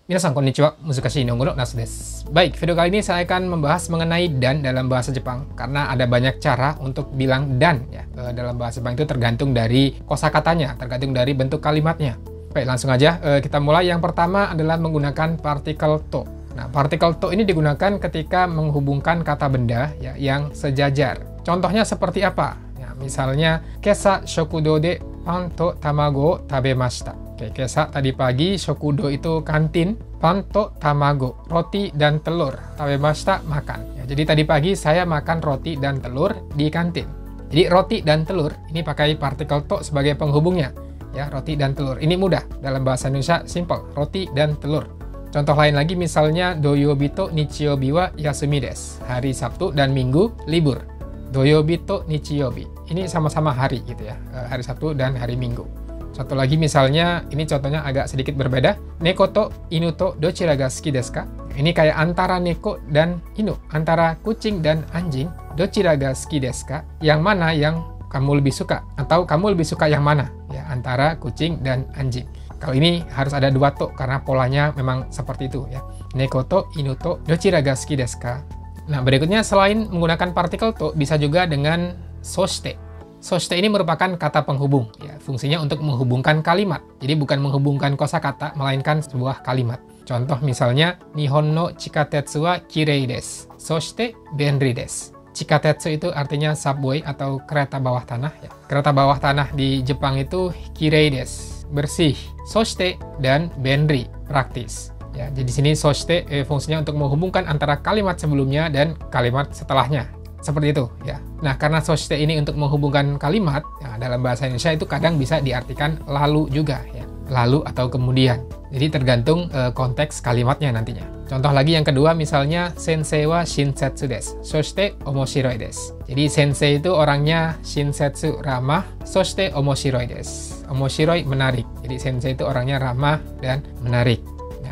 Minasan konnichiwa, Muzukashi Nihongo no Nasu desu. Baik, video kali ini saya akan membahas mengenai dan dalam bahasa Jepang karena ada banyak cara untuk bilang dan ya. Dalam bahasa Jepang itu tergantung dari kosakatanya, tergantung dari bentuk kalimatnya. Baik, langsung aja kita mulai. Yang pertama adalah menggunakan partikel to. Nah, partikel to ini digunakan ketika menghubungkan kata benda ya, yang sejajar. Contohnya seperti apa? Ya, misalnya, kesa shokudo de pan to tamago tabemashita. Oke, kesa tadi pagi, shokudo itu kantin, pan to tamago, roti dan telur, tabemashita makan. Ya, jadi tadi pagi saya makan roti dan telur di kantin. Jadi roti dan telur ini pakai partikel to sebagai penghubungnya. Ya, roti dan telur. Ini mudah dalam bahasa Indonesia, simple, roti dan telur. Contoh lain lagi misalnya doyobi to nichiyobi wa yasumi desu. Hari Sabtu dan Minggu libur. Doyobi to nichiyobi. Ini sama-sama hari gitu ya. Hari Sabtu dan hari Minggu. Satu lagi misalnya, ini contohnya agak sedikit berbeda. Neko to inu to dochira ga suki desu ka? Ini kayak antara neko dan inu, antara kucing dan anjing. Dochira ga suki desu ka? Yang mana yang kamu lebih suka? Atau kamu lebih suka yang mana? Ya, antara kucing dan anjing. Kalau ini harus ada dua to karena polanya memang seperti itu ya. Neko to inu to dochira ga suki desu ka? Nah, berikutnya selain menggunakan partikel to bisa juga dengan soshite. Soshite ini merupakan kata penghubung, ya, fungsinya untuk menghubungkan kalimat. Jadi bukan menghubungkan kosakata, melainkan sebuah kalimat. Contoh misalnya, Nihon no chikatetsu wa kirei desu, soshite benri desu. Chikatetsu itu artinya subway atau kereta bawah tanah. Ya. Kereta bawah tanah di Jepang itu kirei desu, bersih. Soshite dan benri, praktis. Ya, jadi sini soshite fungsinya untuk menghubungkan antara kalimat sebelumnya dan kalimat setelahnya. Seperti itu ya. Nah, karena soshite ini untuk menghubungkan kalimat, ya, dalam bahasa Indonesia itu kadang bisa diartikan lalu juga ya. Lalu atau kemudian. Jadi tergantung konteks kalimatnya nantinya. Contoh lagi yang kedua misalnya sensei wa shinsetsu desu, soshite omoshiroi desu. Jadi sensei itu orangnya shinsetsu ramah, soshite omoshiroi desu. Omoshiroi menarik. Jadi sensei itu orangnya ramah dan menarik.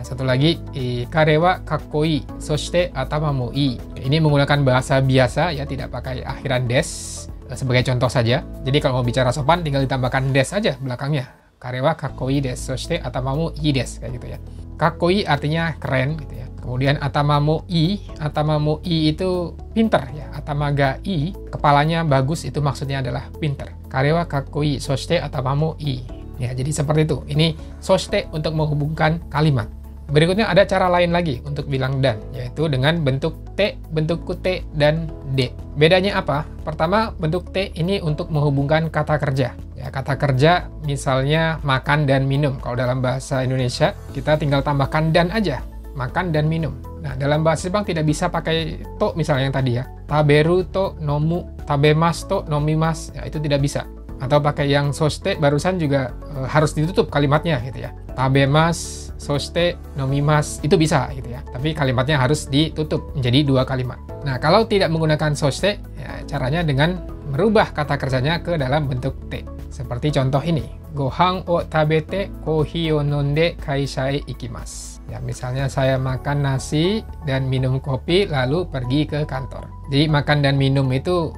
Satu lagi, kare wa kakkoi, soshite atama mo ii. Ini menggunakan bahasa biasa ya, tidak pakai akhiran des. Sebagai contoh saja. Jadi kalau mau bicara sopan tinggal ditambahkan des aja belakangnya. Kare wa kakkoi desu, soshite atama mo ii desu, kayak gitu ya. Kakkoi artinya keren gitu ya. Kemudian atama mo ii itu pinter ya. Atama ga ii, kepalanya bagus, itu maksudnya adalah pinter. Kare wa kakkoi, soshite atama mo ii. Ya, jadi seperti itu. Ini soshite untuk menghubungkan kalimat. Berikutnya ada cara lain lagi untuk bilang dan, yaitu dengan bentuk T, bentuk kute, dan D. Bedanya apa? Pertama, bentuk T ini untuk menghubungkan kata kerja. Ya, kata kerja misalnya makan dan minum. Kalau dalam bahasa Indonesia, kita tinggal tambahkan dan aja. Makan dan minum. Nah, dalam bahasa Jepang tidak bisa pakai to misalnya yang tadi ya. Taberu to nomu, tabemasu to nomimasu. Ya, itu tidak bisa. Atau pakai yang soshite barusan juga harus ditutup kalimatnya gitu ya. Tabemasu, soshite, nomimasu, itu bisa gitu ya. Tapi kalimatnya harus ditutup menjadi dua kalimat. Nah, kalau tidak menggunakan soshite, ya, caranya dengan merubah kata kerjanya ke dalam bentuk T. Seperti contoh ini. Gohan o tabete, kohi o nonde kaisha e ikimasu. Ya, misalnya saya makan nasi dan minum kopi lalu pergi ke kantor. Jadi makan dan minum itu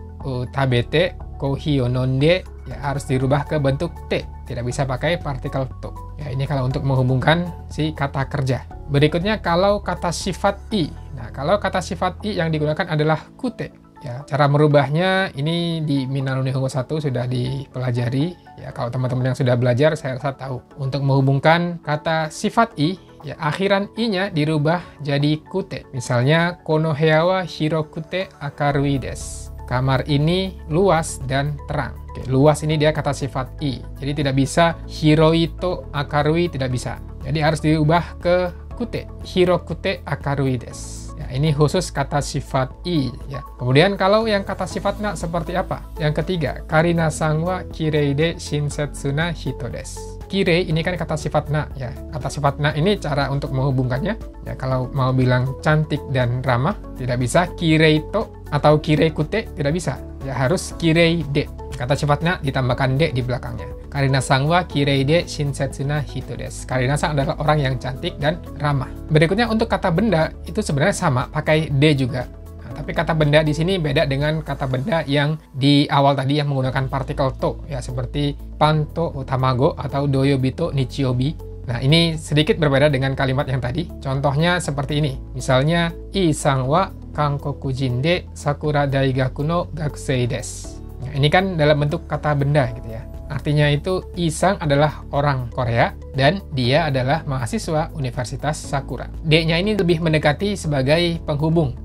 tabete, kohi o nonde, ya, harus dirubah ke bentuk T. Tidak bisa pakai partikel to. Ya, ini kalau untuk menghubungkan si kata kerja. Berikutnya kalau kata sifat i. Nah, kalau kata sifat i yang digunakan adalah kute. Ya, cara merubahnya ini di Minano Nihongo 1 sudah dipelajari. Ya, kalau teman-teman yang sudah belajar saya rasa tahu. Untuk menghubungkan kata sifat i, ya, akhiran i-nya dirubah jadi kute. Misalnya kono heya wa hirokute akarui desu. Kamar ini luas dan terang. Oke, luas ini dia kata sifat i. Jadi tidak bisa hiroi to akarui, tidak bisa. Jadi harus diubah ke kute. Hirokute akarui desu. Ya, ini khusus kata sifat i ya. Kemudian kalau yang kata sifat na seperti apa? Yang ketiga, karina-san wa kirei de shinsetsu na hito desu. Kirei ini kan kata sifat na ya. Kata sifat na ini cara untuk menghubungkannya. Ya, kalau mau bilang cantik dan ramah tidak bisa kirei to atau kirei kute, tidak bisa. Ya, harus kirei de. Kata sifatnya ditambahkan de di belakangnya. Karina-san wa kirei de shinsetsu na hito desu. Karina-san adalah orang yang cantik dan ramah. Berikutnya untuk kata benda itu sebenarnya sama, pakai de juga. Nah, tapi kata benda di sini beda dengan kata benda yang di awal tadi yang menggunakan partikel to ya, seperti pan to tamago atau doyobi to nichiyobi. Nah, ini sedikit berbeda dengan kalimat yang tadi. Contohnya seperti ini. Misalnya, Ii-san wa Kankokujin de Sakura Daigaku no gakusei desu. Nah, ini kan dalam bentuk kata benda gitu ya. Artinya itu Ii-san adalah orang Korea dan dia adalah mahasiswa Universitas Sakura. D-nya ini lebih mendekati sebagai penghubung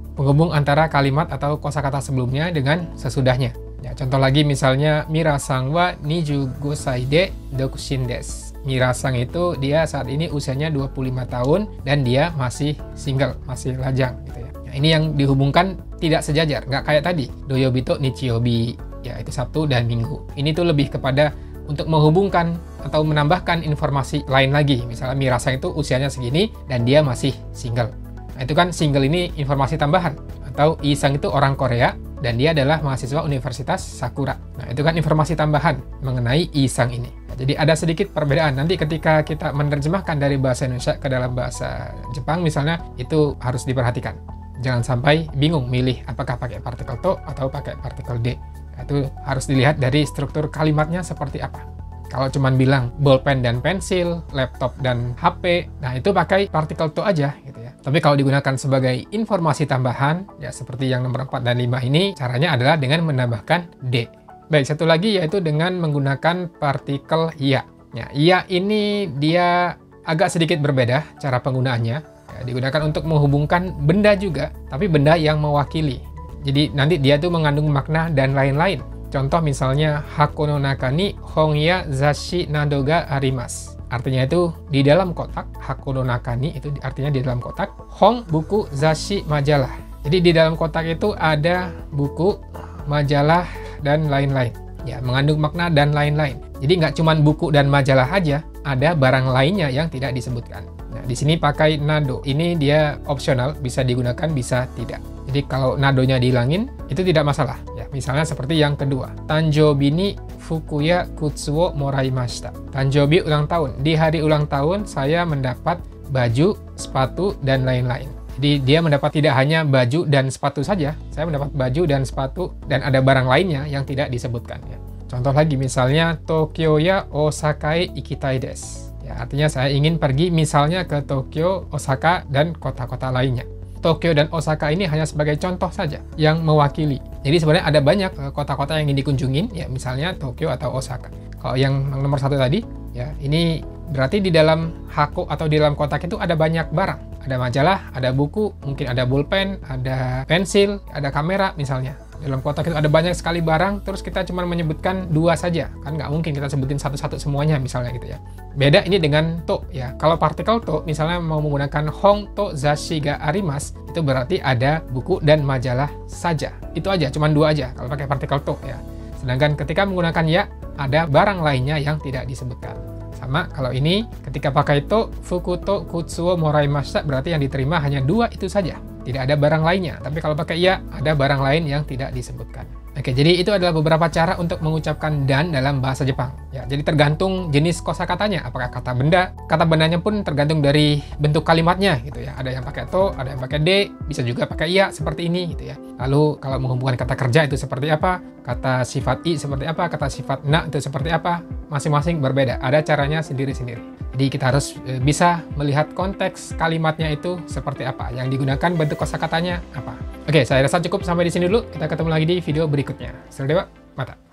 antara kalimat atau kosakata sebelumnya dengan sesudahnya. Ya, contoh lagi misalnya Mira-san wa 25 sai de dokushin desu. Mira-san itu dia saat ini usianya 25 tahun dan dia masih single, masih lajang gitu ya. Nah, ini yang dihubungkan tidak sejajar, nggak kayak tadi Doyobi to Nichiyobi, ya itu Sabtu dan Minggu. Ini tuh lebih kepada untuk menghubungkan atau menambahkan informasi lain lagi. Misalnya Mira-san itu usianya segini dan dia masih single. Nah, itu kan single ini informasi tambahan. Atau Ii-san itu orang Korea dan dia adalah mahasiswa Universitas Sakura. Nah, itu kan informasi tambahan mengenai Ii-san ini. Nah, jadi ada sedikit perbedaan. Nanti ketika kita menerjemahkan dari bahasa Indonesia ke dalam bahasa Jepang misalnya, itu harus diperhatikan. Jangan sampai bingung milih apakah pakai partikel to atau pakai partikel de. Nah, itu harus dilihat dari struktur kalimatnya seperti apa. Kalau cuman bilang bolpen dan pensil, laptop dan HP, nah itu pakai partikel to aja gitu ya. Tapi kalau digunakan sebagai informasi tambahan, ya seperti yang nomor 4 dan 5 ini, caranya adalah dengan menambahkan de. Baik, satu lagi yaitu dengan menggunakan partikel ya. Ya, ya ini dia agak sedikit berbeda cara penggunaannya. Ya, digunakan untuk menghubungkan benda juga, tapi benda yang mewakili. Jadi nanti dia tuh mengandung makna dan lain-lain. Contoh misalnya hako no naka ni hon ya zashi nado ga arimasu. Artinya itu di dalam kotak, hako no naka ni itu artinya di dalam kotak, hon buku, zashi majalah. Jadi di dalam kotak itu ada buku, majalah dan lain-lain. Ya, mengandung makna dan lain-lain. Jadi nggak cuma buku dan majalah aja, ada barang lainnya yang tidak disebutkan. Nah, di sini pakai nado. Ini dia opsional, bisa digunakan, bisa tidak. Jadi kalau nadonya dihilangin, itu tidak masalah. Ya, misalnya seperti yang kedua. Tanjobi ni fukuya kutsu wo moraimashita. Tanjobi ulang tahun. Di hari ulang tahun, saya mendapat baju, sepatu, dan lain-lain. Jadi dia mendapat tidak hanya baju dan sepatu saja, saya mendapat baju dan sepatu, dan ada barang lainnya yang tidak disebutkan. Ya. Contoh lagi misalnya, Tokyo ya Osaka e ikitai desu. Ya, artinya saya ingin pergi misalnya ke Tokyo, Osaka, dan kota-kota lainnya. Tokyo dan Osaka ini hanya sebagai contoh saja yang mewakili. Jadi sebenarnya ada banyak kota-kota yang ingin dikunjungin, ya misalnya Tokyo atau Osaka. Kalau yang nomor 1 tadi, ya ini berarti di dalam hako atau di dalam kotak itu ada banyak barang. Ada majalah, ada buku, mungkin ada pulpen, ada pensil, ada kamera misalnya. Dalam kotak itu ada banyak sekali barang, terus kita cuma menyebutkan 2 saja. Kan nggak mungkin kita sebutin satu-satu semuanya misalnya gitu ya. Beda ini dengan to ya. Kalau partikel to, misalnya mau menggunakan hong to zashi ga arimasu, itu berarti ada buku dan majalah saja. Itu aja, cuma 2 aja kalau pakai partikel to ya. Sedangkan ketika menggunakan ya, ada barang lainnya yang tidak disebutkan. Sama kalau ini, ketika pakai to, fuku to kutsu wo moraimashita, berarti yang diterima hanya 2 itu saja. Tidak ada barang lainnya. Tapi kalau pakai ya, ada barang lain yang tidak disebutkan. Oke, jadi itu adalah beberapa cara untuk mengucapkan dan dalam bahasa Jepang. Ya, jadi tergantung jenis kosakatanya. Apakah kata benda? Kata bendanya pun tergantung dari bentuk kalimatnya gitu ya. Ada yang pakai to, ada yang pakai de, bisa juga pakai ya seperti ini gitu ya. Lalu kalau menghubungkan kata kerja itu seperti apa? Kata sifat i seperti apa? Kata sifat na itu seperti apa? Masing-masing berbeda. Ada caranya sendiri-sendiri. Jadi kita harus bisa melihat konteks kalimatnya itu seperti apa. Yang digunakan bentuk kosakatanya apa. Oke, saya rasa cukup sampai di sini dulu. Kita ketemu lagi di video berikutnya. Dewa, mata.